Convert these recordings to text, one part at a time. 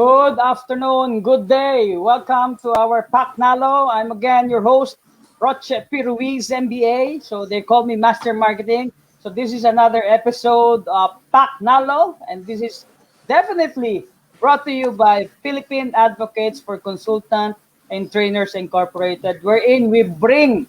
Good afternoon, good day. Welcome to our PACTNalo. I'm again your host, Roche Ruiz, MBA. So they call me Master Marketing. So this is another episode of PACTNalo, and this is definitely brought to you by Philippine Advocates for Consultant and Trainers Incorporated, wherein we bring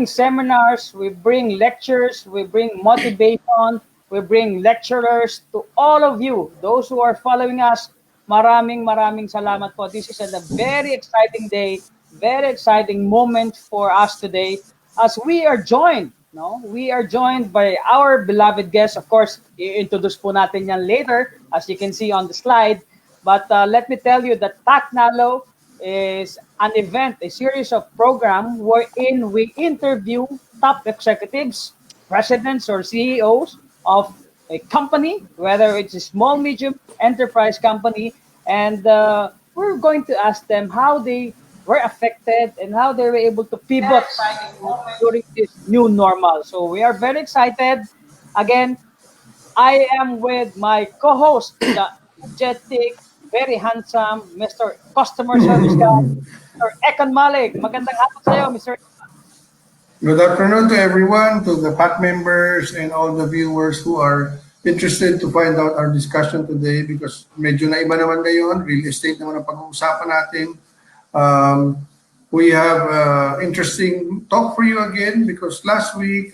seminars, we bring lectures, we bring motivation, we bring lecturers to all of you, those who are following us. Maraming salamat po. This is a very exciting day, very exciting moment for us today as we are joined, we are joined by our beloved guest. Of course, i-introduce po natin yan later as you can see on the slide. But let me tell you that PACTNalo is an event, a series of program wherein we interview top executives, presidents or CEOs of a company, whether it's a small, medium enterprise company, and we're going to ask them how they were affected and how they were able to pivot during this new normal. So we are very excited. Again, I am with my co-host, the energetic, very handsome, Mr. Customer Service Guy, Mr. Eckhon Malig. Magandang hapon sa iyo, Mr. Good afternoon to everyone, to the PAC members and all the viewers who are interested to find out our discussion today because medyo na iba naman ngayon, real estate naman ang pag-uusapan natin. We have interesting talk for you again because last week,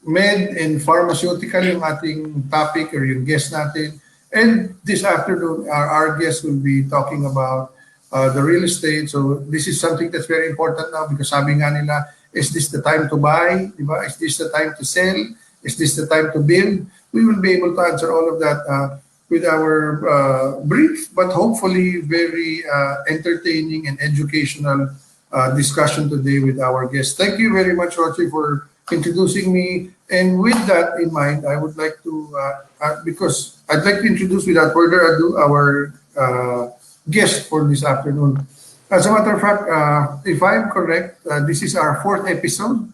med and pharmaceutical yung ating topic or yung guest natin. And this afternoon, our guest will be talking about the real estate. So this is something that's very important now because sabi nga nila, is this the time to buy? Diba? Is this the time to sell? Is this the time to build? We will be able to answer all of that with our brief, but hopefully very entertaining and educational discussion today with our guest. Thank you very much, Roche, for introducing me. And with that in mind, I would like to, because I'd like to introduce without further ado our guest for this afternoon. As a matter of fact, if I'm correct, this is our fourth episode.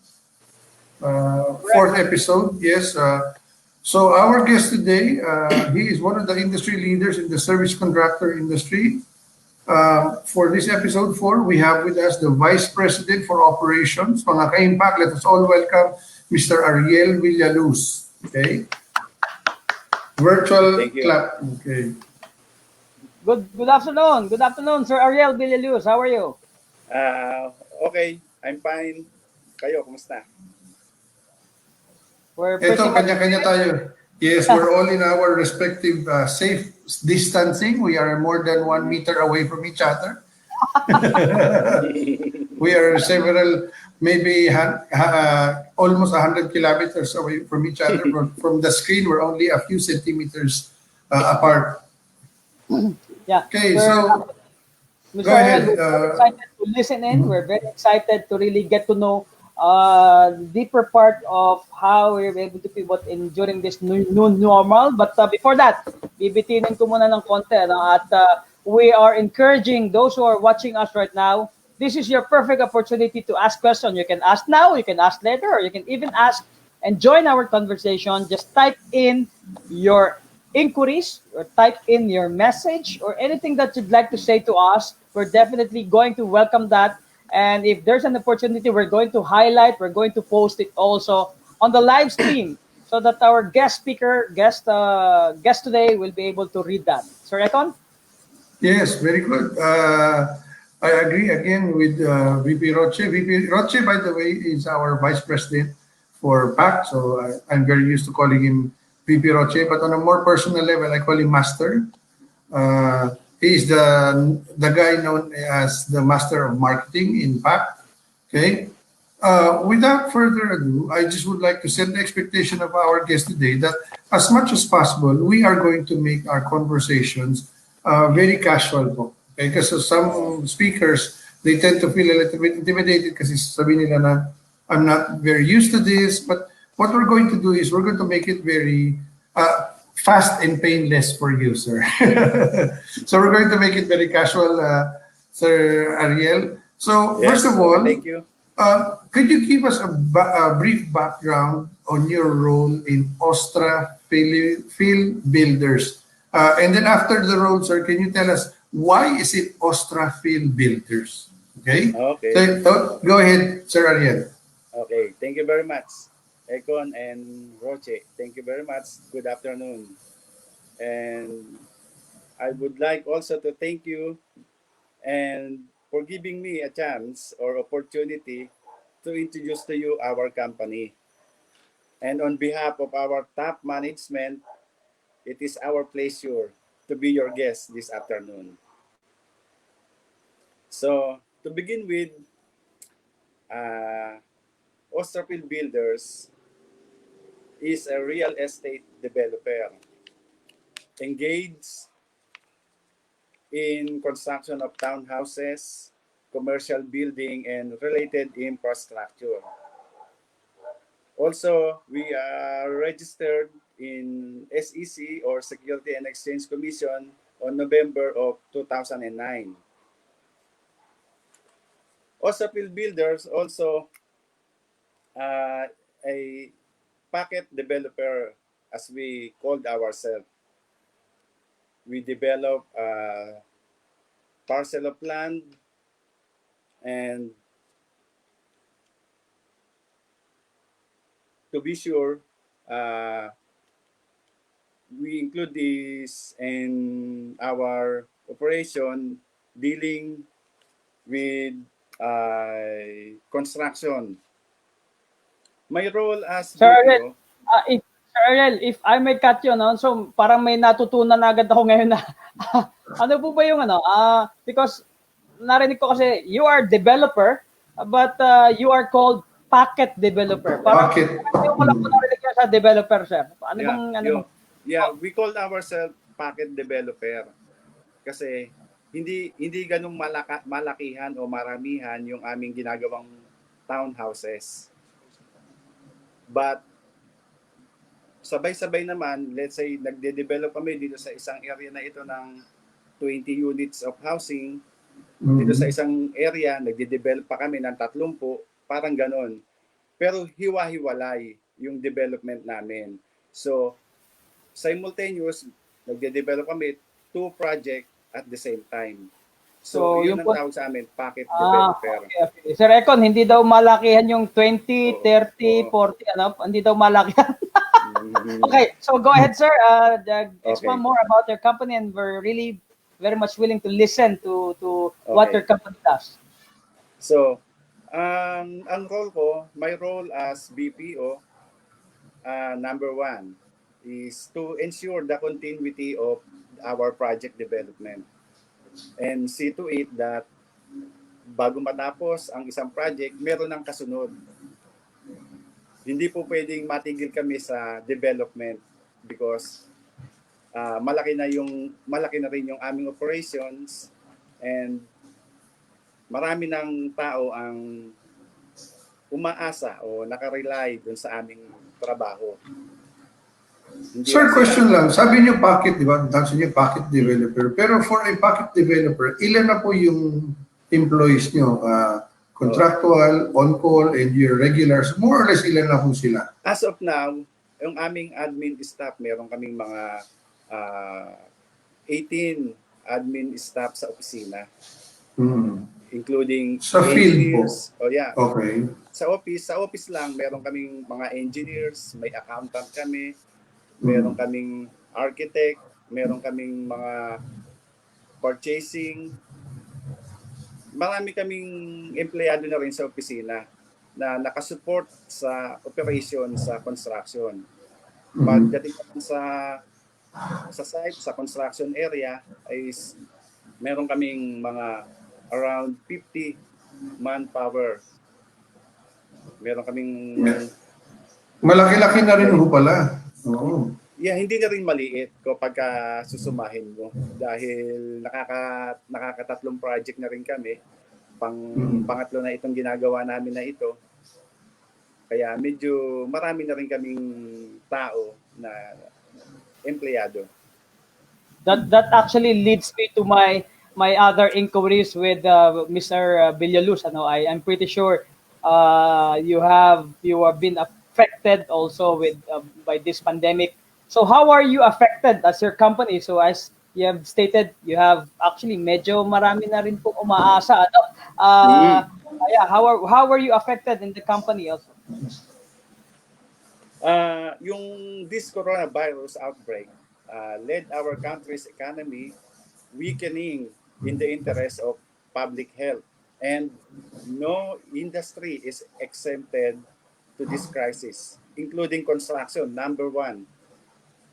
Yes. So our guest today, he is one of the industry leaders in the service contractor industry. For this episode 4, we have with us the Vice President for Operations. Mga ka-impact, let us all welcome Mr. Ariel Villaluz. Okay. Virtual clap. Okay. Good afternoon. Good afternoon, Sir Ariel Villaluz. How are you? Okay, I'm fine. Kayo, kumusta? Ito, kanya-kanya tayo. Yes, we're all in our respective safe distancing. We are more than 1 meter away from each other. We are several, maybe almost 100 kilometers away from each other. From the screen, we're only a few centimeters apart. Yeah. Okay, so Mr. go ahead. We're very excited to listen in. We're very excited to really get to know deeper part of how we're able to pivot during this new normal. But before that, bibitinin ko muna ng konti. At we are encouraging those who are watching us right now. This is your perfect opportunity to ask questions. You can ask now, you can ask later, or you can even ask and join our conversation. Just type in your inquiries or type in your message or anything that you'd like to say to us. We're definitely going to welcome that. And if there's an opportunity, we're going to highlight, we're going to post it also on the live stream so that our guest today will be able to read that. Sir Eckhon? Yes, very good. I agree again with VP Roche. VP Roche, by the way, is our Vice President for PAC. So I'm very used to calling him VP Roche, but on a more personal level, I call him Master. He's the guy known as the Master of Marketing in PAC. Okay. Without further ado, I just would like to set the expectation of our guest today that as much as possible, we are going to make our conversations very casual. Okay? Because some speakers, they tend to feel a little bit intimidated kasi sabi nila na I'm not very used to this, but what we're going to do is we're going to make it very fast and painless for you, sir. So we're going to make it very casual, Sir Ariel. So yes, first of all, thank you. Could you give us a brief background on your role in Austra-Phil Builders? And then after the role, sir, can you tell us why is it Austra-Phil Builders? Okay? Okay. So, go ahead, Sir Ariel. Okay. Thank you very much, Eckhon and Roche. Thank you very much. Good afternoon. And I would like also to thank you and for giving me a chance or opportunity to introduce to you our company. And on behalf of our top management, it is our pleasure to be your guest this afternoon. So, to begin with, uh, Austra-Phil Builders is a real estate developer engaged in construction of townhouses, commercial building, and related infrastructure. Also, we are registered in SEC or Security and Exchange Commission on November of 2009. Austra-Phil Builders also a packet developer as we called ourselves. We develop parcel of land and to be sure, uh, we include this in our operation dealing with construction. My role as Sir Ariel, BPO, Sir Ariel, if I may cut you, no? So parang may natutunan na agad ako ngayon na ano po ba yung ano? Because narinig ko kasi you are developer, but you are called packet developer. Parang Bakit? yung ko lang po narinig sa developer, sir. Ano yeah, bang ano yo, bang yeah, we call ourselves packet developer kasi hindi ganung malakihan o maramihan yung aming ginagawang townhouses. But sabay-sabay naman, let's say nagde-develop kami dito sa isang area na ito ng 20 units of housing. Dito sa isang area, nagde-develop pa kami ng 30, parang ganon. Pero hiwa-hiwalay yung development namin. So, simultaneous, nagde-develop kami 2 project at the same time. So yun yung ang tawag sa amin, packet developer. okay. Sir Eckhon, hindi daw malakihan yung 20, 30, 40, ano? Hindi daw malakihan. Okay, so go ahead, sir. Explain more about your company, and we're really very much willing to listen to what your company does. So, ang role ko, my role as BPO, number 1, is to ensure the continuity of our project development and see to it that bago matapos ang isang project, meron ng kasunod. Hindi po pwedeng matigil kami sa development because malaki na rin yung aming operations and marami ng tao ang umaasa o nakarely dun sa aming trabaho. Sir, question lang. Sabi niyo packet, di ba? Sabi niyo packet developer. Pero for a packet developer, ilan na po yung employees niyo? Contractual, on-call, and your regulars, more or less ilan na po sila? As of now, yung aming admin staff, meron kaming mga 18 admin staff sa opisina. Including sa engineers. Field po? Yeah. Okay. Sa office lang, meron kaming mga engineers, may accountant kami, meron kaming architect, meron kaming mga purchasing, marami kaming empleyado na rin sa opisina na nakasupport sa operation sa construction. Pagdating sa site, sa construction area, is meron kaming mga around 50 manpower. Meron kaming... Malaki-laki na rin ho pala. Oo. Yeah, hindi na rin maliit kapag susumahin mo dahil nakakatatlong project na rin kami. Pangatlo na itong ginagawa namin na ito. Kaya medyo marami na rin kaming tao na empleyado. That actually leads me to my other inquiries with Mr. Villaluz. I'm pretty sure you have been affected also with by this pandemic. So how are you affected as your company? So as you have stated, you have actually medyo marami na rin po umaasa. Ano? Mm. Yeah, how are you affected in the company also? Yung this coronavirus outbreak led our country's economy weakening in the interest of public health, and no industry is exempted to this crisis, including construction, number one.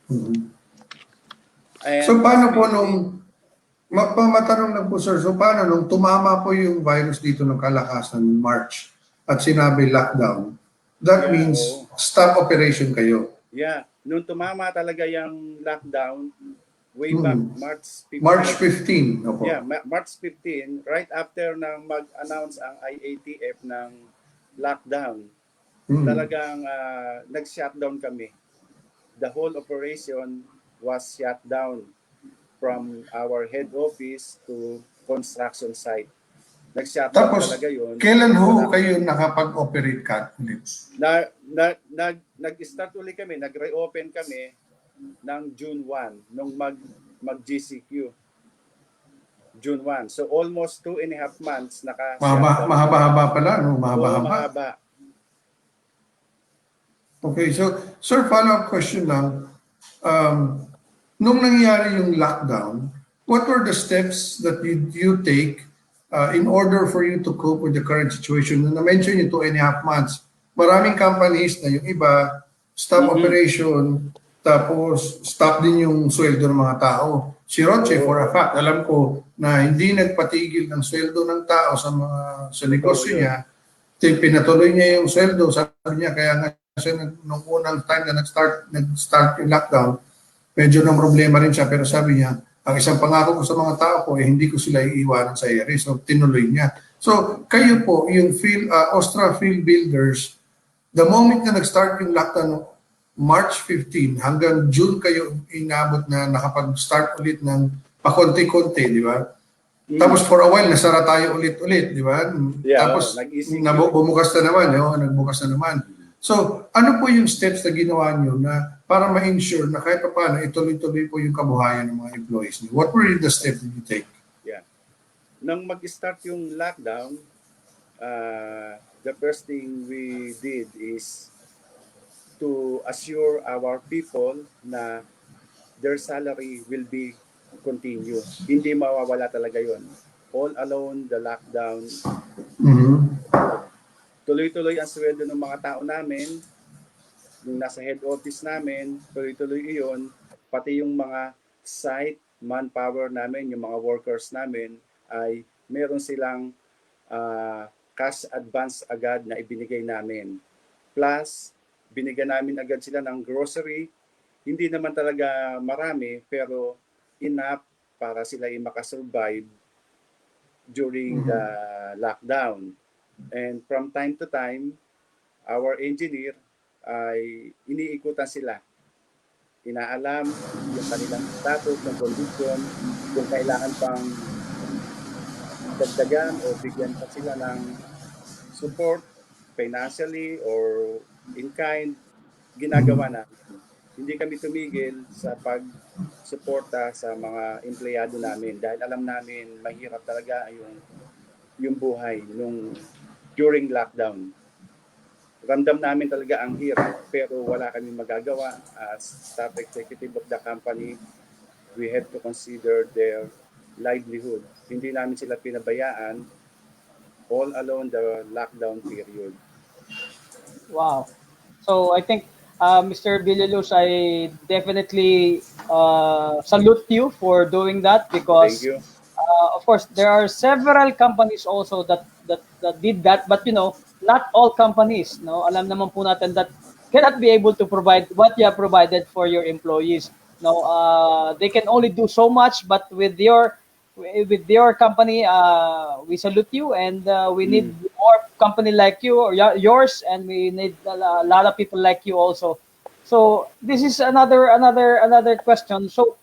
Mhm. And So as paano po we nung, did, matanong lang po sir, so paano nung tumama po yung virus dito ng kalakasan March at sinabi lockdown, that yeah, means stop operation kayo. yeah, nung tumama talaga yung lockdown, way back Hmm. March March 15. 15, Yeah, opo. March 15, right after nang mag-announce ang IATF ng lockdown, Hmm. talagang nag-shutdown kami. The whole operation was shut down from our head office to construction site. Nag-shutdown Tapos, talaga yun. kailan ho Wala, kayo nakapag-operate ka ulit? nag-start ulit kami, nag-reopen kami ng June 1 nung mag-GCQ. June 1. So almost 2.5 months naka-shutdown kami. Mahaba-haba pala, no? Oo, Mahaba-haba. mahaba. Okay, so sir, follow-up question lang. Nung nangyari yung lockdown, what were the steps that you take in order for you to cope with the current situation? Na-mention yung 2.5 months. Maraming companies na yung iba, stop Mhm. operation, tapos stop din yung sweldo ng mga tao. Si Roche, Oo, for a fact, alam ko na hindi nagpatigil ng sweldo ng tao sa totoo negosyo yun. niya. Pinatuloy niya yung sweldo, sabi niya, kaya nga siya nung unang time na nag-start yung lockdown, medyo ng problema rin siya, pero sabi niya, ang isang pangako ko sa mga tao ko, hindi ko sila iiwanan sa ere. So, tinuloy niya. So, kayo po, yung Austra-Phil Builders, the moment na nag-start yung lockdown, March 15 hanggang June kayo inabot na nakapag-start ulit ng pakonti-konti, di ba? Tapos for a while, nasara tayo ulit-ulit, di ba? Yeah, Tapos nag-ECQ. bumukas na naman, nagbukas na naman. So, ano po yung steps na ginawa nyo na para ma-ensure na kahit pa paano ituloy-tuloy po yung kabuhayan ng mga employees niyo? What were the steps that you take? Yeah. Nang mag-start yung lockdown, the first thing we did is to assure our people na their salary will be continue. Hindi mawawala talaga yon. All alone the lockdown, Mhm. tuloy-tuloy ang sweldo ng mga tao namin, yung nasa head office namin, tuloy-tuloy iyon, pati yung mga site manpower namin, yung mga workers namin, ay meron silang cash advance agad na ibinigay namin. Plus, binigyan namin agad sila ng grocery. Hindi naman talaga marami, pero enough para sila ay makasurvive during the lockdown. And from time to time, our engineer ay iniikutan sila. Inaalam yung kanilang status ng condition, kung kailangan pang dagdagan o bigyan pa sila ng support financially or in kind, ginagawa namin. Hindi kami tumigil sa pag-suporta sa mga empleyado namin dahil alam namin mahirap talaga yung buhay during lockdown. Ramdam namin talaga ang hirap pero wala kami magagawa. As staff executive of the company, we have to consider their livelihood. Hindi namin sila pinabayaan all along the lockdown period. Wow. So I think Mr. Villaluz, I definitely salute you for doing that Thank because you. of course there are several companies also that did that, but not all companies, no, alam naman po natin that cannot be able to provide what you have provided for your employees. No, they can only do so much, but with your company, we salute you, and we need more company like you or yours, and we need a lot of people like you also. So this is another question. So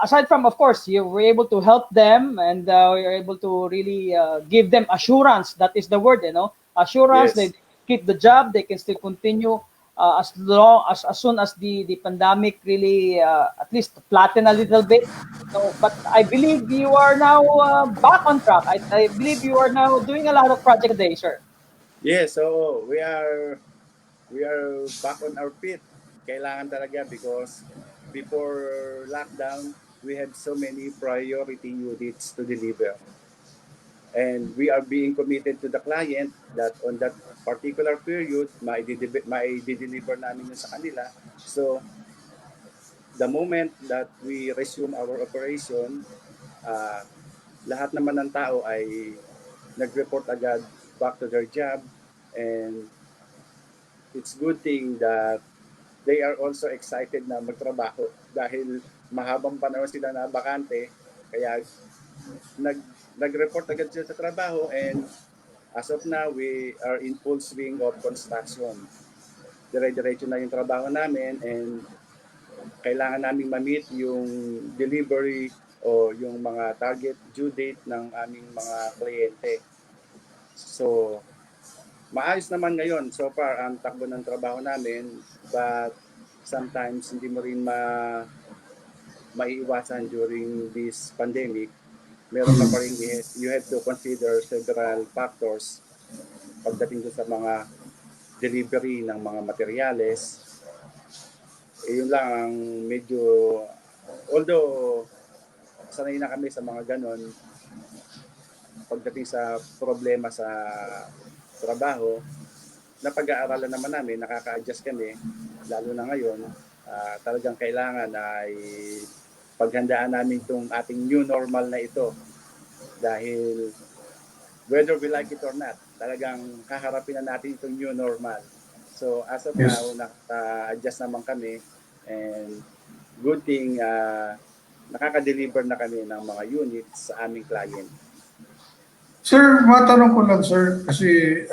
aside from, of course, you were able to help them, and you're able to really give them assurance. That is the word, assurance. They Yes. keep the job, they can still continue. as soon as the pandemic really at least flatten a little bit. So, but I believe you are now back on track. I believe you are now doing a lot of project a day, sir. Yeah, so we are back on our feet. Kailangan talaga because before lockdown, we have so many priority units to deliver. And we are being committed to the client that on that particular period, mai-deliver namin yun sa kanila. So, the moment that we resume our operation, uh, lahat naman ng tao ay nag-report agad back to their job, and it's good thing that they are also excited na magtrabaho dahil mahabang panahon sila na bakante, kaya nag nag-report agad sila sa trabaho, and as of now we are in full swing of construction. Dire-diretso na yung trabaho namin, and kailangan naming ma-meet yung delivery o yung mga target due date ng aming mga kliyente. So, maayos naman ngayon so far ang takbo ng trabaho namin, but sometimes hindi mo rin maiiwasan during this pandemic. Meron ka pa rin, you have to consider several factors pagdating sa mga delivery ng mga materyales. Yun lang ang medyo, although sanay na kami sa mga ganon, pagdating sa problema sa trabaho, napag-aaralan naman namin, nakaka-adjust kami, lalo na ngayon, talagang kailangan ay paghandaan namin itong ating new normal na ito. Dahil whether we like it or not, talagang kaharapin na natin itong new normal. So as of Yes. now, naka-adjust naman kami, and good thing, nakaka-deliver na kami ng mga units sa aming client. Sir, matanong ko lang sir, kasi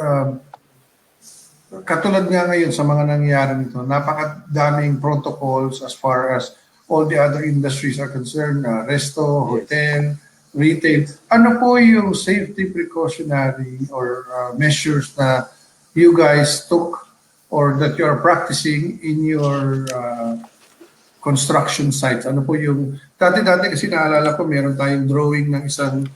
katulad nga ngayon sa mga nangyayari nito, napakadaming protocols as far as all the other industries are concerned, resto, hotel, retail. Ano po yung safety precautionary or measures na you guys took or that you are practicing in your construction sites? Ano po yung, dati-dati kasi naalala ko meron tayong drawing ng isang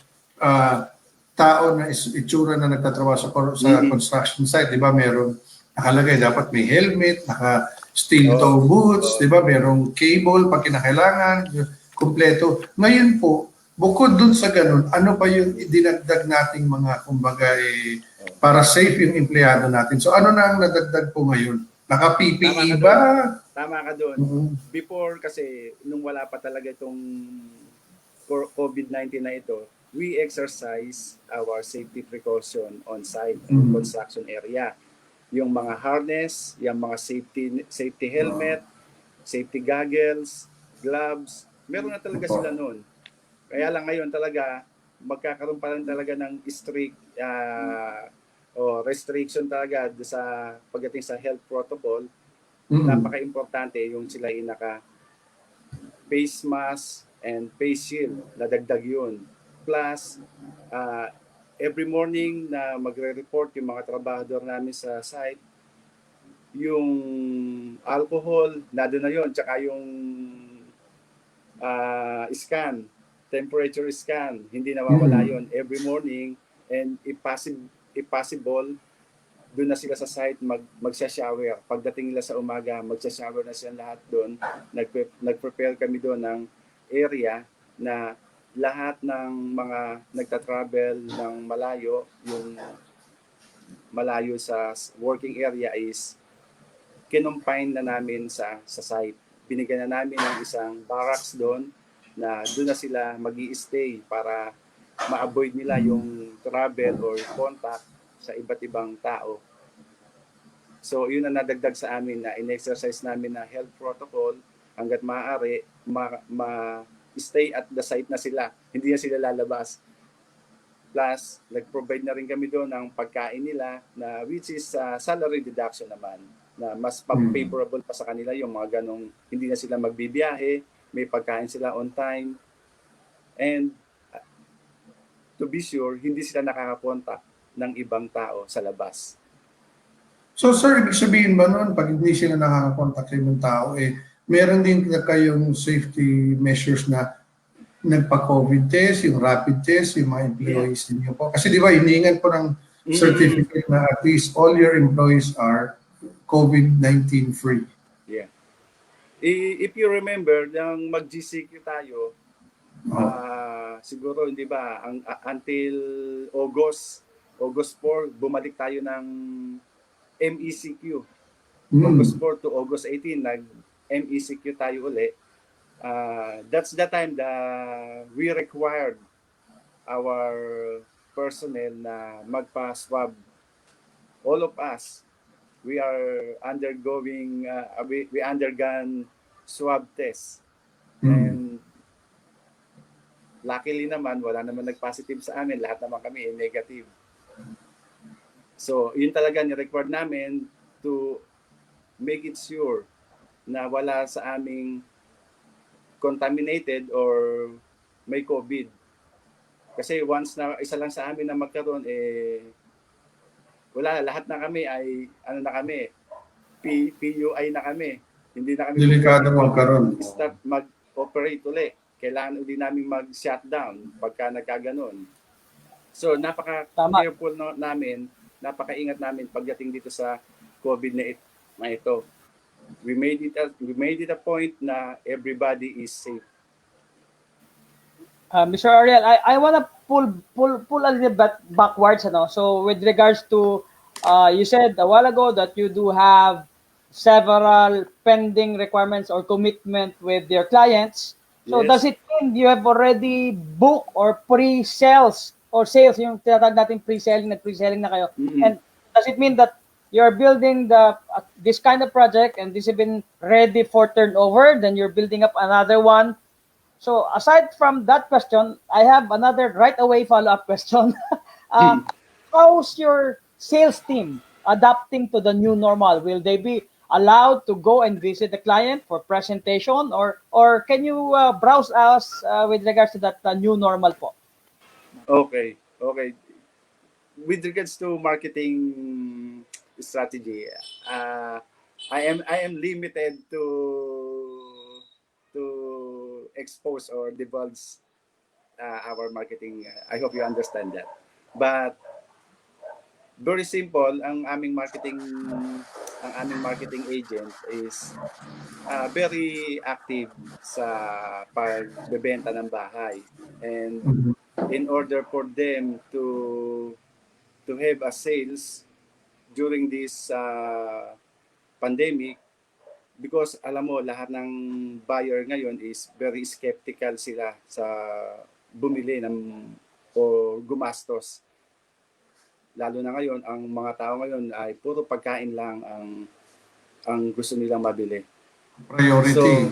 tao na itsura na nagtatrabaho sa construction site, di ba? Meron nakalagay, dapat may helmet, naka-steel toe boots, di ba? Merong cable pag kinakailangan, kumpleto. Ngayon po, bukod dun sa ganun, ano pa yung dinagdag nating mga, kumbaga, para safe yung empleyado natin? So ano na ang nadagdag po ngayon? Naka-PPE ba? Tama ka doon. Before kasi, nung wala pa talaga itong COVID-19 na ito, we exercise our safety precaution on site, construction area. Yung mga harness, yung mga safety helmet, safety goggles, gloves, meron na talaga sila noon. Kaya lang ngayon talaga, magkakaroon pa lang talaga ng strict restriction talaga sa pagdating sa health protocol. Napaka-importante yung sila naka face mask and face shield, nadagdag yun. Plus, every morning na magre-report yung mga trabahador namin sa site, yung alcohol, nado na yun, tsaka yung scan, temperature scan, hindi nawawala yun every morning, and if possible, doon na sila sa site magsha-shower. Pagdating nila sa umaga, magsha-shower na sila lahat doon. Nag-prepare kami doon ng area na lahat ng mga nagta-travel ng malayo, yung malayo sa working area is kinumpine na namin sa site. Binigyan na namin ng isang barracks doon na doon na sila mag-i-stay para ma-avoid nila yung travel or contact sa iba't ibang tao. So yun ang nadagdag sa amin na in-exercise namin na health protocol hanggat maaari stay at the site na sila, hindi na sila lalabas. Plus, nag-provide na rin kami doon ng pagkain nila na which is salary deduction naman, na mas favorable pa sa kanila yung mga ganong hindi na sila magbibiyahe, may pagkain sila on time, and to be sure, hindi sila nakakakontak ng ibang tao sa labas. So sir, ibig sabihin ba nun, pag hindi sila nakaka-contact sa ibang tao, meron din kayong safety measures na nagpa-COVID test, yung rapid test, yung mga Yeah. employees ninyo po? Kasi di ba, hiningan po ng Mm-mm. certificate na at least all your employees are COVID-19 free. Yeah. If you remember, nang mag-GCQ tayo, Oh. siguro hindi ba until August 4 bumalik tayo ng MECQ. August Hmm. 4 to August 18 nag MECQ tayo uli. That's the time that we required our personnel na magpa-swab. All of us, we are undergoing we undergone swab test, Hmm. and luckily naman wala naman nag-positive sa amin, lahat naman kami negative. So yun talaga ni-record namin to make it sure na wala sa aming contaminated or may COVID. Kasi once na isa lang sa amin na magkaroon, wala, lahat na kami ay ano na kami, PUI na kami. Hindi na kami po Delikado pwedeng magkaroon. mag-start, mag-operate ulit. Kailangan uli namin mag-shutdown pagka nagkaganon. So Tama. napaka-careful namin, napaka-ingat namin pagdating dito sa COVID na ito. We made it a point na everybody is safe. Mr. Ariel, I want to pull a little bit backwards. Ano? So with regards to, you said a while ago that you do have several pending requirements or commitment with your clients. So does Yes. it mean you have already booked or pre-sales or sales, yung tinatawag natin pre-selling, nag-pre-selling na kayo? Mm-mm. And does it mean that you're building this kind of project and this has been ready for turnover, then you're building up another one? So aside from that question, I have another right away follow-up question. uh, how's your sales team adapting to the new normal? Will they be allowed to go and visit the client for presentation, or can you browse us with regards to that new normal po? Okay. Okay. With regards to marketing strategy, I am limited to expose or divulge our marketing. I hope you understand that. But very simple, ang aming marketing agent is very active sa pagbebenta ng bahay. And Mhm. in order for them to have a sales during this pandemic, because alam mo lahat ng buyer ngayon is very skeptical sila sa bumili ng o gumastos. Lalo na ngayon, ang mga tao ngayon ay puro pagkain lang ang gusto nilang mabili. Priority.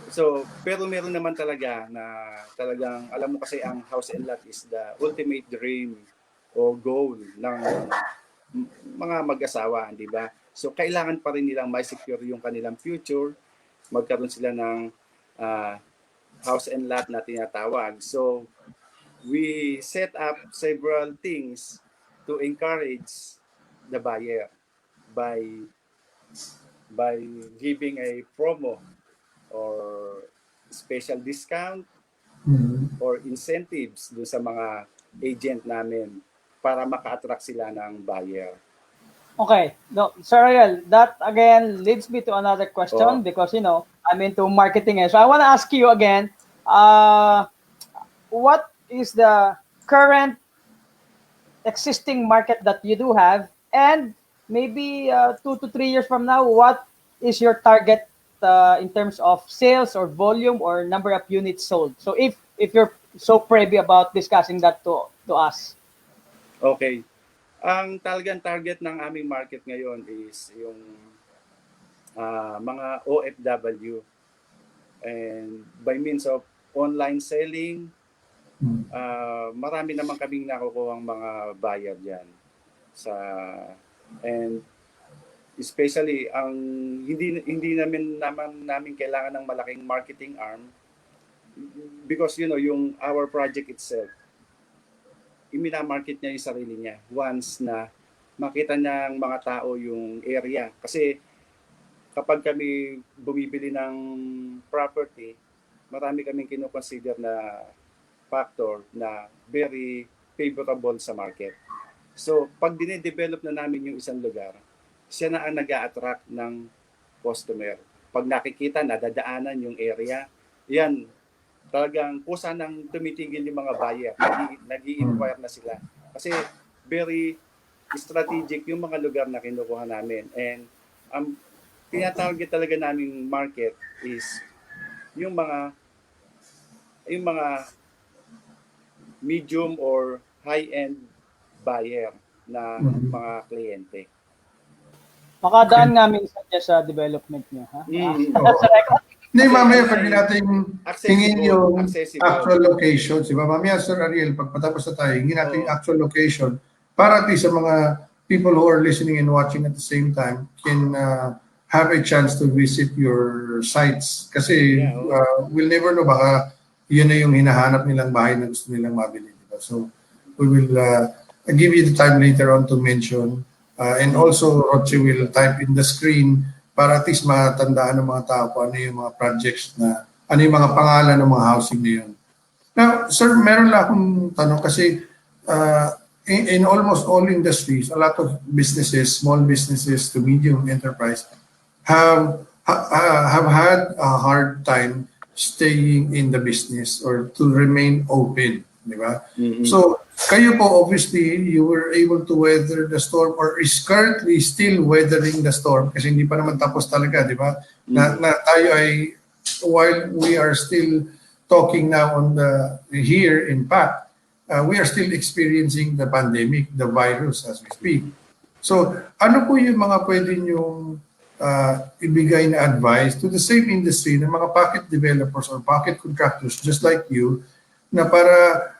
So pero meron naman talaga na talagang alam mo kasi ang house and lot is the ultimate dream o goal ng mga mag-asawa, di ba? So kailangan pa rin nilang ma-secure yung kanilang future, magkaroon sila ng ah, house and lot na tinatawag. So we set up several things to encourage the buyer by by giving a promo or special discount Mhm. or incentives do sa mga agent namin para maka-attract sila ng buyer. Okay, no, Sir Ariel, that again leads me to another question Oo. because I'm into marketing, so I want to ask you again, what is the current existing market that you do have, and maybe 2 to 3 years from now, what is your target in terms of sales or volume or number of units sold? So if you're so privy about discussing that to us. Okay. Ang talagang target ng aming market ngayon is yung mga OFW, and by means of online selling, Mhm. marami naman kaming nakukuha ang mga buyer diyan sa, and especially ang hindi namin kailangan ng malaking marketing arm, because yung our project itself, iminamarket niya yung sarili niya once na makita ng mga tao yung area. Kasi kapag kami bumibili ng property, marami kaming kinoconsider na factor na very favorable sa market. So, pag dinedevelop na namin yung isang lugar, siya na ang nag-a-attract ng customer. Pag nakikita, nadadaanan yung area, yan, talagang kusa nang tumitigil yung mga buyer. Nag-i-inquire na sila. Kasi very strategic yung mga lugar na kinukuha namin. And ang tinatarget talaga naming market is yung mga medium or high-end buyer na mga kliyente. Makadaan nga minsan niya sa development niyo, ha? Sa record. Hindi, mamaya pag natin hingin yung accessible. actual location, di ba? Mamaya, Sir Ariel, pag patapos na tayo, hingin natin yung actual location para at least sa mga people who are listening and watching at the same time can have a chance to visit your sites. Kasi we'll never know, baka yun na yung hinahanap nilang bahay na gusto nilang mabili. Diba? So, we will give you the time later on to mention. And also, Roche will type in the screen para at least matandaan ng mga tao kung ano yung mga projects na, ano yung mga pangalan ng mga housing na yun. Now, sir, meron lang akong tanong kasi in almost all industries, a lot of businesses, small businesses to medium enterprise, have had a hard time staying in the business or to remain open, di ba? Mm-hmm. So, kayo po, obviously, you were able to weather the storm or is currently still weathering the storm kasi hindi pa naman tapos talaga, di ba? Mm-hmm. Na tayo ay, while we are still talking now on here in PAC, we are still experiencing the pandemic, the virus as we speak. So, ano po yung mga pwede nyong ibigay na advice to the same industry ng mga pocket developers or pocket contractors just like you na para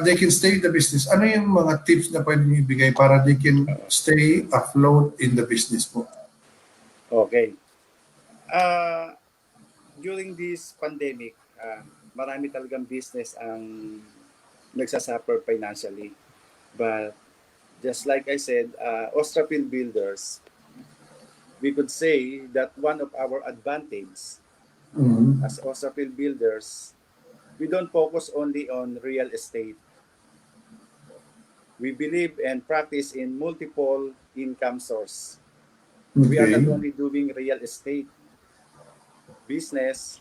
they can stay in the business? Ano yung mga tips na pwede nyo ibigay para they can stay afloat in the business po? Okay. During this pandemic, marami talagang business ang nagsasuffer financially. But just like I said, Austra-Phil Builders, we could say that one of our advantage as Austra-Phil Builders, we don't focus only on real estate. We believe and practice in multiple income source. Okay. We are not only doing real estate business,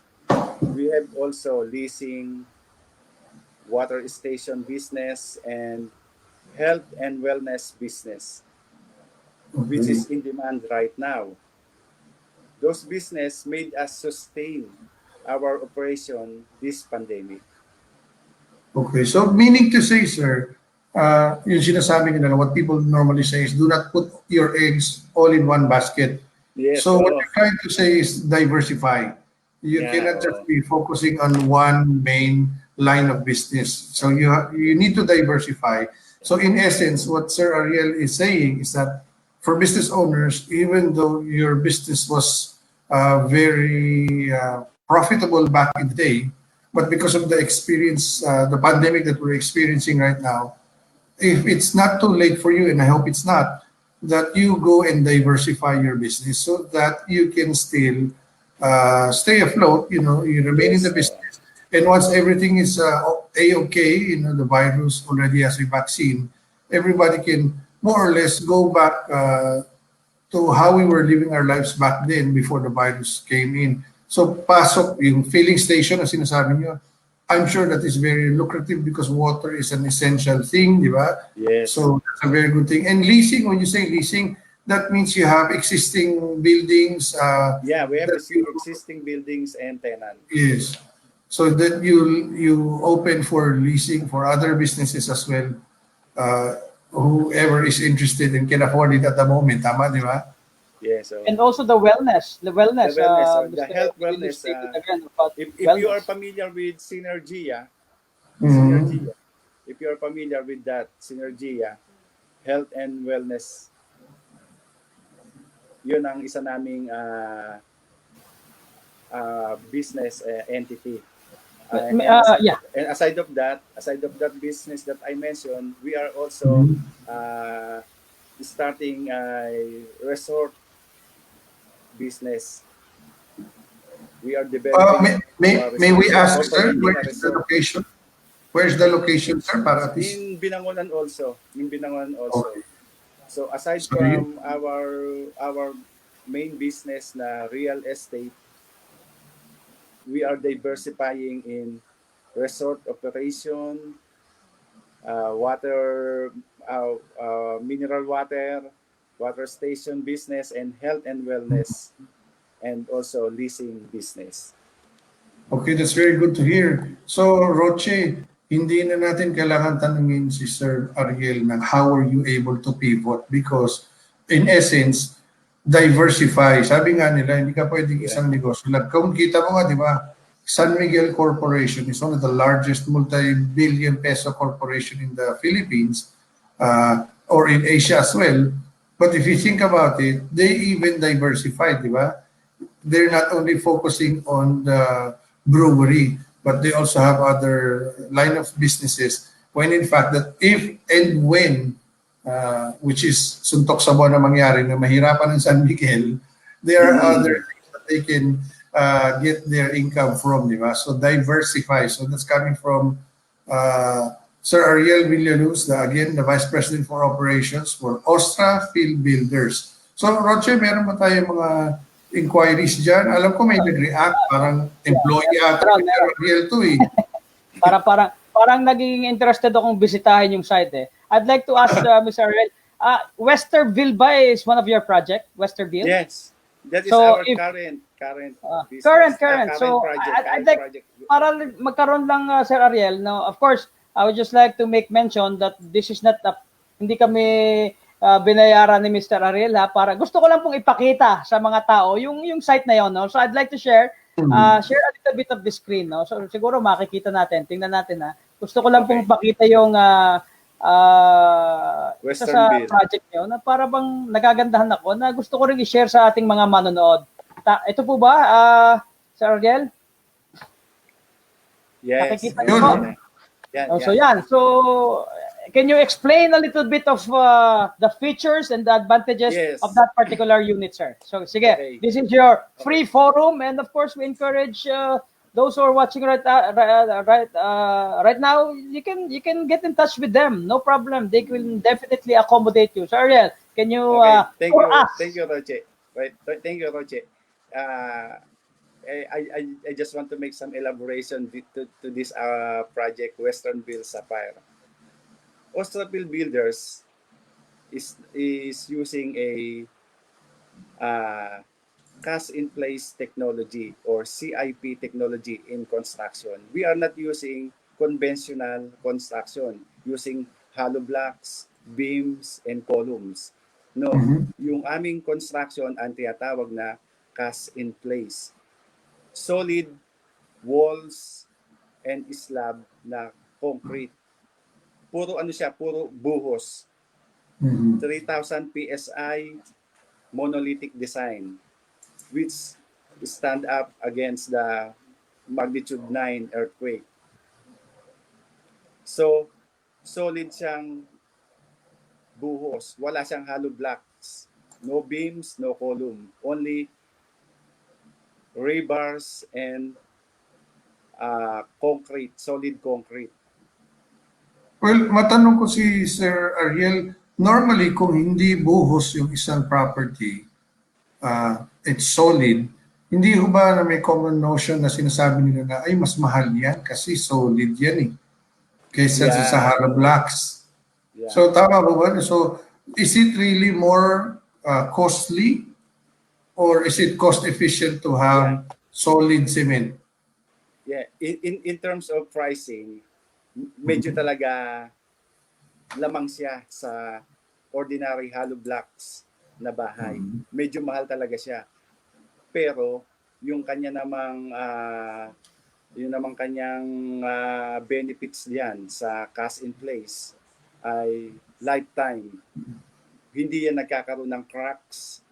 we have also leasing, water station business, and health and wellness business, which is in demand right now. Those business made us sustain our operation this pandemic. Okay, so meaning to say, sir, yung sinasabi ko na what people normally say is do not put your eggs all in one basket. Yes, so what you're trying to say is diversify. You cannot just be focusing on one main line of business. So you need to diversify. So in essence, what Sir Ariel is saying is that for business owners, even though your business was very profitable back in the day, but because of the experience, the pandemic that we're experiencing right now, if it's not too late for you, and I hope it's not, that you go and diversify your business so that you can still stay afloat, you remain in the business. And once everything is A-okay, the virus already has a vaccine, everybody can more or less go back to how we were living our lives back then before the virus came in. So pasok yung filling station na sinasabi nyo, I'm sure that is very lucrative because water is an essential thing, di ba? Yes. So that's a very good thing. And leasing, when you say leasing, that means you have existing buildings. We have existing buildings and tenants. Yes. So that you open for leasing for other businesses as well. Whoever is interested and can afford it at the moment, tama, di ba? Yes. And also the wellness, the health wellness. If you are familiar with Synergia, if you are familiar with that, Synergia, health and wellness, yun ang isa naming business entity. And aside of that business that I mentioned, we are also starting a resort business. We are developing a May resort. we We are ask, sir, operating where a is the resort location? Where's the location, sir? Para at least. in Binangonan also. In Binangonan also. Okay. So aside So you, from our main business na real estate, we are diversifying in resort operation, water, mineral water station business, and health and wellness, and also leasing business. okay, that's very good to hear. So, Roche, hindi na natin kailangan tanungin si Sir Ariel na how are you able to pivot? Because in essence, diversify. Sabi nga nila, hindi ka pwedeng Yeah. isang negosyo lang. Kung kita mo nga, di ba, San Miguel Corporation is one of the largest multi-billion peso corporation in the Philippines or in Asia as well. But if you think about it, they even diversified, di ba? They're not only focusing on the brewery, but they also have other line of businesses. When in fact that if and when, which is suntok sa buwan na mangyari na mahirapan ng San Miguel, there are other things that they can get their income from, di ba? So diversify. So that's coming from Sir Ariel Villaluz, again, the Vice President for Operations for Austra-Phil Builders. So, Roche, meron ba tayo mga inquiries dyan? Alam ko may nag-react, parang employee ata ni Sir Ariel to eh. Parang naging interested akong bisitahin yung site eh. I'd like to ask Mr. Ariel, Westerville ba is one of your project? Westerville? Yes, that is So, our if current business. current. So project. I'd Current like project. para magkaroon lang Sir Ariel, no. Of course, I would just like to make mention that this is not hindi kami binayaran ni Mr. Ariel ha, para gusto ko lang pong ipakita sa mga tao yung site na yon, no. So I'd like to share share a little bit of the screen, no. So siguro makikita natin. Tingnan natin ha. Gusto ko lang pong pakita yung isa sa Westernville. project nyo na para bang nagagandahan ako na gusto ko rin i-share sa ating mga manonood. Ito po ba, Sir Ariel? Yes. Nakikita niyo po? So yan. So can you explain a little bit of the features and the advantages of that particular unit, sir? So sige, this is your free forum, and of course we encourage those who are watching right now. You can get in touch with them, no problem. They will definitely accommodate you. So Ariel, can you thank you, Roche. Right, thank you, Roche. I just want to make some elaboration to this project, Westernville Sapphire. Austra-Phil Builders is using a cast-in-place technology or CIP technology in construction. We are not using conventional construction using hollow blocks, beams, and columns. No, yung aming construction ang tinatawag na cast-in-place. Solid walls and slab na concrete. Puro puro buhos. 3,000 PSI monolithic design which stand up against the magnitude 9 earthquake. So, solid siyang buhos. Wala siyang hollow blocks. No beams, no column. Only rebars and concrete, solid concrete. Well, matanong ko si Sir Ariel, normally kung hindi buhos yung isang property, it's solid, hindi ho ba na may common notion na sinasabi nila na ay mas mahal yan kasi solid yan eh, kaysa sa hollow blocks. Yeah. So tama ba ba? So is it really more costly or is it cost efficient to have solid cement? Yeah, in terms of pricing, medyo talaga lamang siya sa ordinary hollow blocks na bahay. Medyo mahal talaga siya. Pero yung kanya namang kanyang benefits diyan sa cast in place ay lifetime. Hindi yan nagkakaroon ng cracks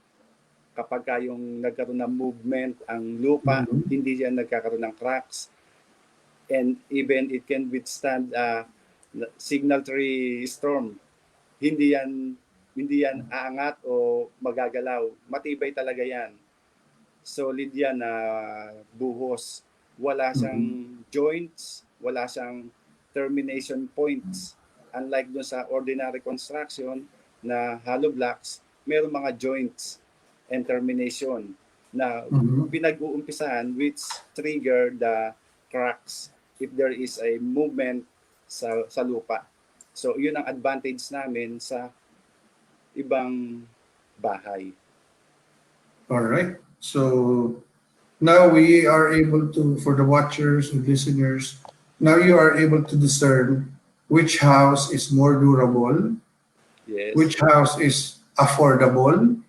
kapag yung nagkaroon ng movement ang lupa, hindi yan nagkakaroon ng cracks. And even it can withstand signal tree storm. Hindi yan Hindi yan aangat o magagalaw. Matibay talaga yan. Solid yan na buhos. Wala Mhm. siyang joints, wala siyang termination points. Unlike dun sa ordinary construction na hollow blocks, mayroong mga joints and termination na Mhm. pinag-uumpisahan which trigger the cracks if there is a movement sa lupa. So, yun ang advantage namin sa ibang bahay. All right. So now we are able to, for the watchers and listeners, now you are able to discern which house is more durable, Yes. which house is affordable,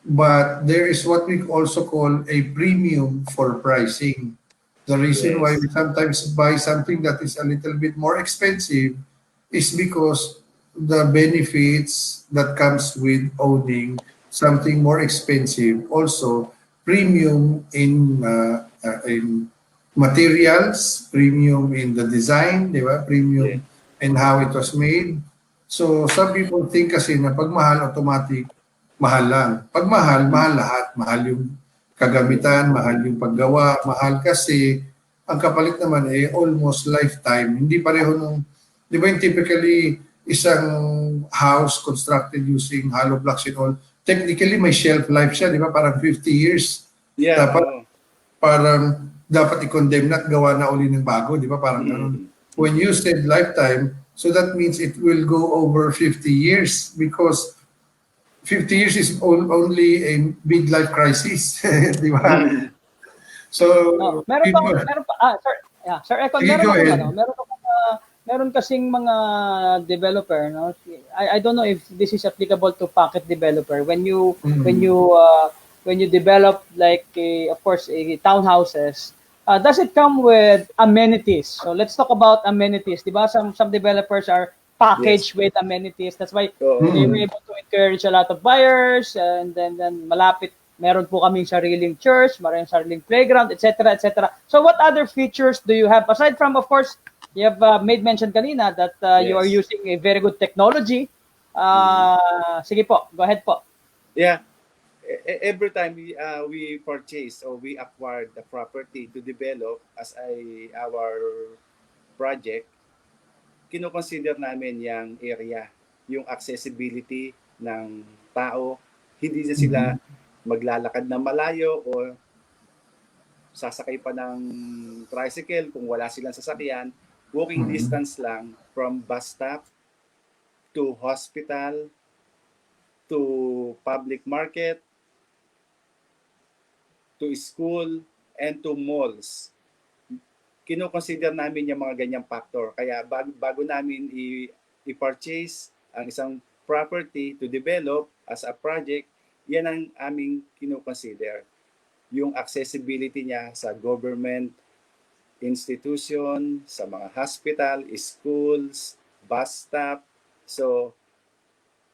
but there is what we also call a premium for pricing. The reason why Yes. we sometimes buy something that is a little bit more expensive is because the benefits that comes with owning something more expensive, also premium in materials, premium in the design, di ba? Yeah. Premium in how it was made. So some people think kasi na pag mahal, automatic, mahal lang. Pag mahal, mahal lahat. Mahal yung kagamitan, mahal yung paggawa, mahal kasi ang kapalit naman almost lifetime. Hindi pareho nung, di ba yung typically isang house constructed using hollow blocks and all, technically may shelf life siya, di ba? Parang 50 years. Yeah. Dapat parang dapat i-condemn na at gawa na uli ng bago, di ba? Parang ganun. Mm. When you said lifetime, so that means it will go over 50 years because 50 years is only a midlife crisis, di ba? Mm. So, No, meron pa, sir, yeah, Sir Eckhon, sige, go ahead. meron kasing mga developer, no? I don't know if this is applicable to pocket developer. Mm. When you develop like of course a townhouses, does it come with amenities? So let's talk about amenities. Diba? Some developers are Yes. packaged with amenities. That's why Oo. they were Mm. able to encourage a lot of buyers, and then malapit meron po kaming sariling church, maraming sariling playground, etc., etc. So what other features do you have aside from, of course, you have made mention kanina that you are Yes. using a very good technology. Mm. Sige po, go ahead po. Yeah. Every time we purchase or we acquire the property to develop as our project, kino-consider namin yung area, yung accessibility ng tao. Hindi na sila Mhm. maglalakad na malayo o sasakay pa ng tricycle kung wala silang sasakyan. Walking Mhm. distance lang from bus stop to hospital to public market to school and to malls. Kino-consider namin yung mga ganyang factor. Kaya bago namin i-purchase ang isang property to develop as a project, yan ang aming kino-consider. Yung accessibility niya sa government institution, sa mga hospital, schools, bus stop. So,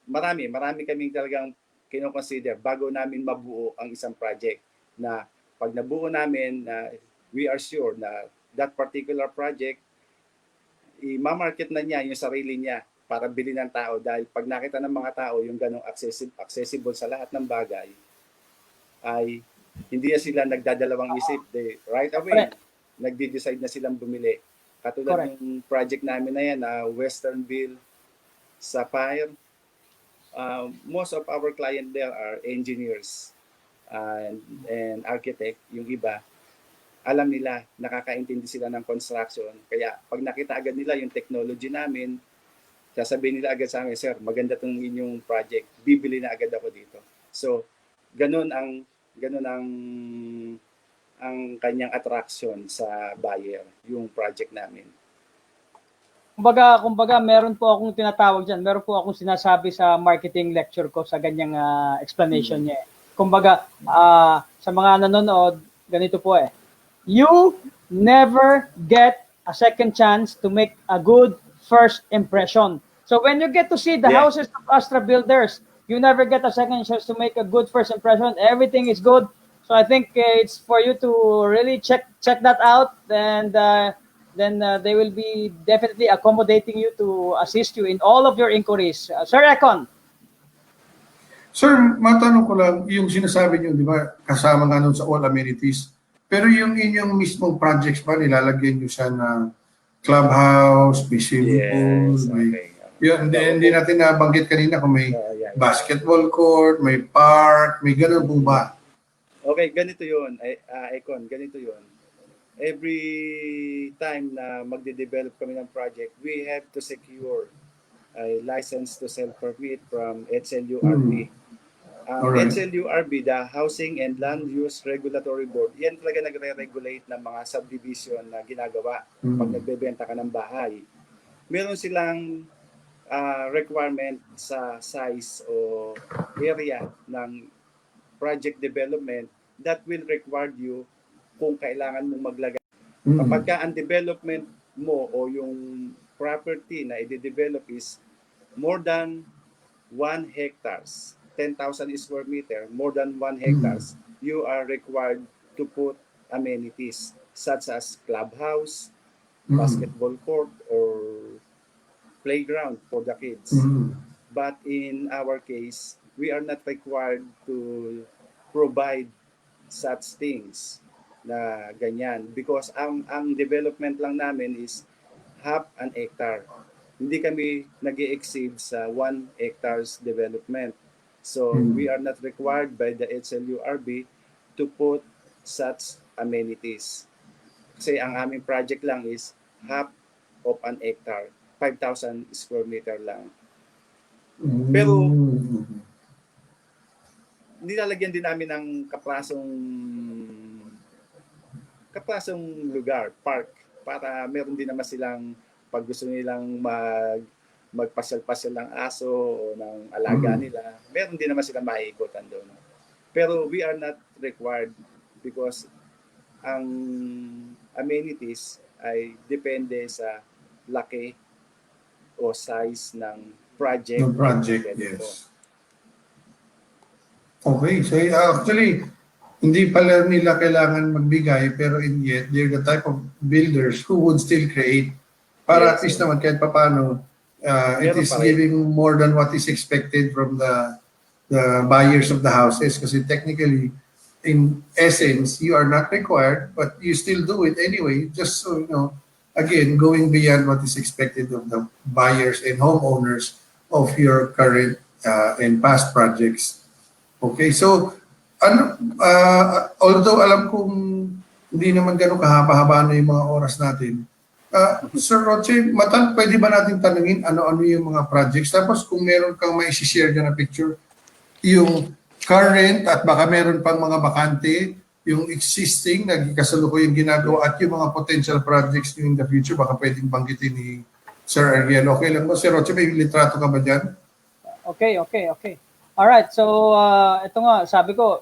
marami kaming talagang kino-consider bago namin mabuo ang isang project na pag nabuo namin na we are sure na that particular project i-market na niya yung sarili niya para bilhin ng tao dahil pag nakita ng mga tao yung ganong accessible sa lahat ng bagay ay hindi na sila nagdadalawang isip, they right away Correct. nagde-decide na silang bumili. Katulad Correct. ng project namin na yan na Westernville Sapphire. Most of our client there are engineers and architect. Yung iba, alam nila, nakakaintindi sila ng construction. Kaya pag nakita agad nila yung technology namin, sasabihin nila agad sa amin, sir, maganda tong inyong project. Bibili na agad ako dito. So, ganun ang kanyang attraction sa buyer, yung project namin. Kumbaga meron po akong tinatawag diyan, meron po akong sinasabi sa marketing lecture ko sa ganyang explanation niya. Kumbaga sa mga nanonood, ganito po eh. You never get a second chance to make a good first impression. So when you get to see the Yeah. houses of Astra Builders, you never get a second chance to make a good first impression. Everything is good. So I think it's for you to really check that out, and then they will be definitely accommodating you to assist you in all of your inquiries. Sir Eckhon. Sir, matanong ko lang, yung sinasabi niyo, di ba, kasama nga nun sa all amenities, pero yung inyong mismong projects ba, nilalagyan niyo siya na clubhouse, may swimming pool, Yes, may... okay. Yun, hindi natin nabanggit kanina kung may Yeah. basketball court, may park, may ganun po ba? Okay, ganito yun, Eckhon, ganito yun. Every time na magde-develop kami ng project, we have to secure a license to sell permit from HLURB. Ang Alright. HLURB, the Housing and Land Use Regulatory Board, yan talaga nagre-regulate ng mga subdivision na ginagawa pag nagbebenta ka ng bahay. Meron silang requirement sa size o area ng project development that will require you kung kailangan mong maglagay. Kapag ka ang development mo o yung property na i-develop is more than 1 hectares, 10,000 square meter, more than 1 hectares, you are required to put amenities such as clubhouse, basketball court, or playground for the kids. But in our case, we are not required to provide such things na ganyan because ang development lang namin is half an hectare. Hindi kami nag-exceed sa 1 hectares development. So we are not required by the HLURB to put such amenities. Kasi ang aming project lang is half of an hectare, 5,000 square meter lang. Pero nilalagyan din namin ng kaplasong lugar, park, para meron din naman silang pag gusto nilang magpasyal-pasyal ng aso o ng alaga nila, meron din naman silang maiikutan doon. Pero we are not required because ang amenities ay depende sa laki o size ng project. No project, yes. Okay, so actually, hindi pala nila kailangan magbigay, pero in yet, they're the type of builders who would still create. Para at least naman kahit papano, it is giving more than what is expected from the buyers of the houses. Kasi technically, in essence, you are not required, but you still do it anyway, just so, again, going beyond what is expected of the buyers and homeowners of your current and past projects. Okay, so although alam kong hindi naman gano'ng kahaba-haba na yung mga oras natin, Sir Roche, pwede ba natin tanungin ano-ano yung mga projects? Tapos kung meron kang may share dyan na picture, yung current at baka meron pang mga bakante, yung existing, nagkasalukuyang ginagawa at yung mga potential projects in the future, baka pwedeng banggitin ni Sir Ariel. Okay lang ba? Sir Roche, may litrato ka ba dyan? Okay. All right. So, ito nga, sabi ko,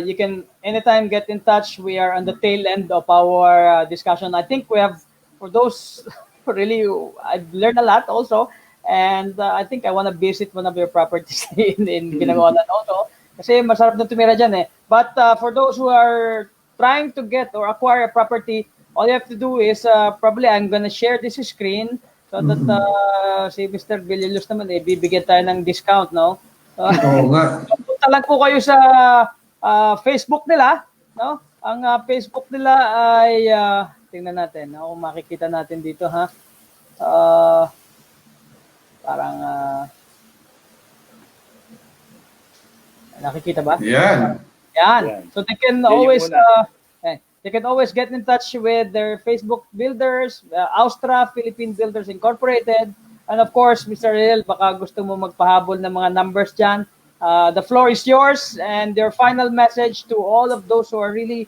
you can anytime get in touch. We are on the tail end of our discussion. I think we have, for those really, I've learned a lot also. And I think I want to visit one of your properties in Binangonan also. Kasi masarap na tumira dyan eh. But for those who are trying to get or acquire a property, all you have to do is, probably I'm gonna share this screen so that si Mr. Villaluz naman bibigyan tayo ng discount, no? Oo nga. Punta lang po kayo sa Facebook nila, no? Ang Facebook nila ay tingnan natin, no? Makikita natin dito, ha. Parang nakikita ba? Yan. So they can always get in touch with their Facebook builders, Austra-Phil Builders Incorporated. And of course, Mr. Ariel, baka gusto mo magpahabol ng mga numbers dyan. The floor is yours, and your final message to all of those who are really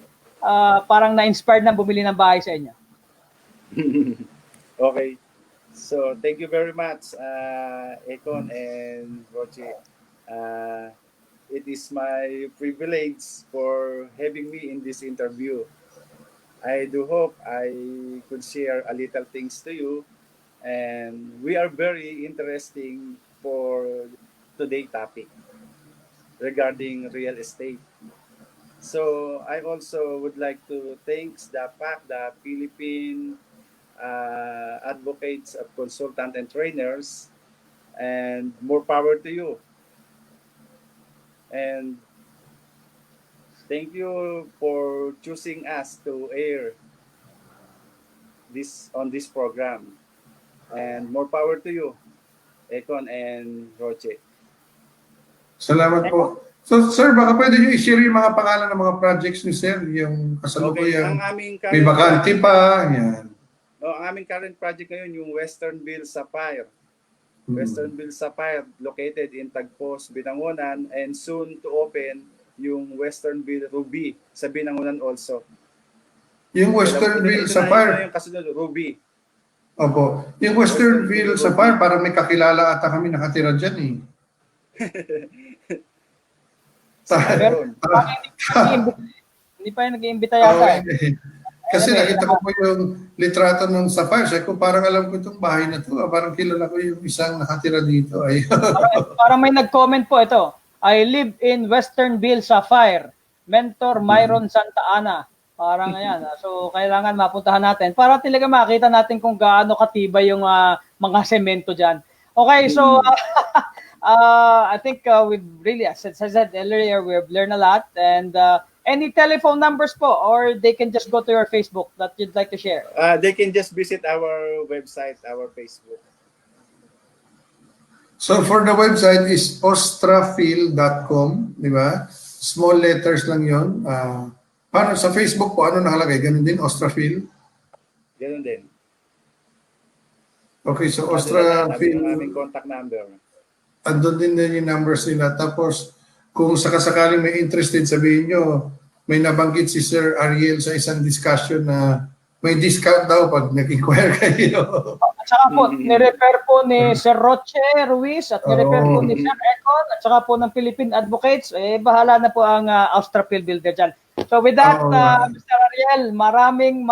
parang na-inspired na bumili ng bahay sa inyo. Okay. So, thank you very much, Eckhon and Roche. It is my privilege for having me in this interview. I do hope I could share a little things to you. And we are very interesting for today's topic regarding real estate. So I also would like to thank the PAC, the Philippine Advocates of Consultant and Trainers, and more power to you. And thank you for choosing us to air this on this program. And more power to you, Eckhon and Roche. Salamat po. So, sir, baka pwede nyo i-share yung mga pangalan ng mga projects ni sir, yung Okay, kasalukuyan. ang aming May current bakante project, pa, yan. ang aming current project ngayon yung Westernville Sapphire. Westernville Sapphire located in Tagpos, Binangonan, and soon to open yung Westernville Ruby sa Binangonan also. Yung Westernville Sapphire. Yung kasunod, Ruby. Opo. Yung Westernville Sapphire, parang may kakilala ata kami nakatira dyan eh. Hindi pa yung nag-iimbita yata. Kasi nakita ko po yung litrato ng Sapphire. Sabi ko, parang alam ko itong bahay na to. Parang kilala ko yung isang nakatira dito. Ay. Parang may nag-comment po ito. I live in Westernville Sapphire. Mentor Myron Santa Ana. Parang ayan. So, kailangan mapuntahan natin para talaga makita natin kung gaano katibay yung mga semento dyan. Okay, so I think we've really, as I said earlier, we've learned a lot. And any telephone numbers po, or they can just go to your Facebook that you'd like to share? They can just visit our website, our Facebook. So for the website is austraphil.com, di ba? Small letters lang yun. Paano sa Facebook po, ano nakalagay? Ganun din, Austra-Phil? Ganun din. Okay, so Austra-Phil. Austra-Phil. Aming contact number. Andun din yung numbers nila. Tapos, kung sakasakaling may interested, sabihin nyo, may nabanggit si Sir Ariel sa isang discussion na may discount daw pag nag-inquire kayo. At saka po, nirefer po ni Sir Roche Ruiz at nirefer po ni Sir Eckhon at saka po ng Philippine Advocates. Bahala na po ang Austra-Phil Builders dyan. So with that, Mr. Ariel, maraming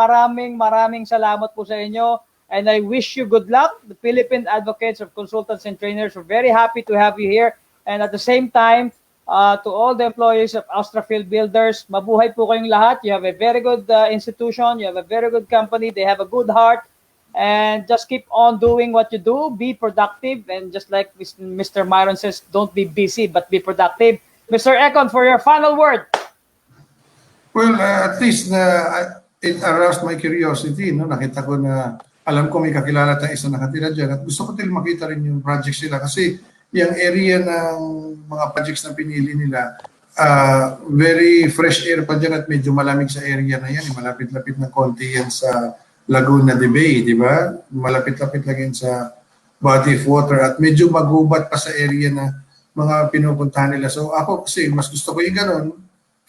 salamat po sa inyo. And I wish you good luck. The Philippine Advocates of Consultants and Trainers are very happy to have you here. And at the same time, to all the employees of Austra-Phil Builders, mabuhay po kayong lahat. You have a very good institution. You have a very good company. They have a good heart. And just keep on doing what you do. Be productive. And just like Mr. Myron says, don't be busy, but be productive. Mr. Eckhon, for your final word. Well, at least it aroused my curiosity. No? Nakita ko na, alam ko may kakilala tayong isa nakatira dyan. At gusto ko din makita rin yung projects nila. Kasi yung area ng mga projects na pinili nila, very fresh air pa dyan at medyo malamig sa area na yan. Malapit-lapit na konti yan sa Laguna de Bay, di ba? Malapit-lapit lang yan sa body of water at medyo magubat pa sa area na mga pinupuntahan nila. So ako kasi mas gusto ko yung ganun,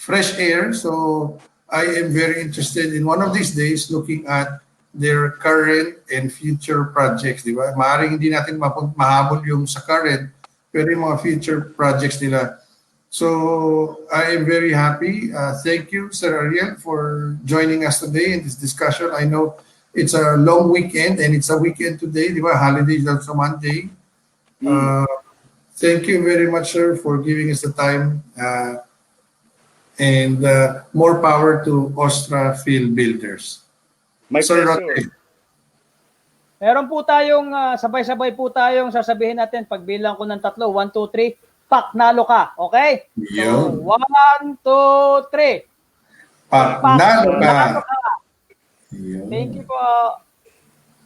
fresh air. So I am very interested in one of these days looking at their current and future projects, di ba? Maaaring hindi natin mahabol yung sa current, pero yung mga future projects nila. So, I am very happy. Thank you, Sir Ariel, for joining us today in this discussion. I know it's a long weekend, and it's a weekend today, di ba? Holiday is also Monday. Thank you very much, sir, for giving us the time. And more power to Austra-Phil Builders. My pleasure. Meron po tayong sabay-sabay po tayong sasabihin natin pagbilang ko ng 3, 1, 2, 3, PACTNalo ka. Okay? So, 1, 2, 3. PACTNalo ka. Thank you po.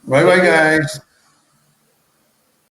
Bye-bye, guys.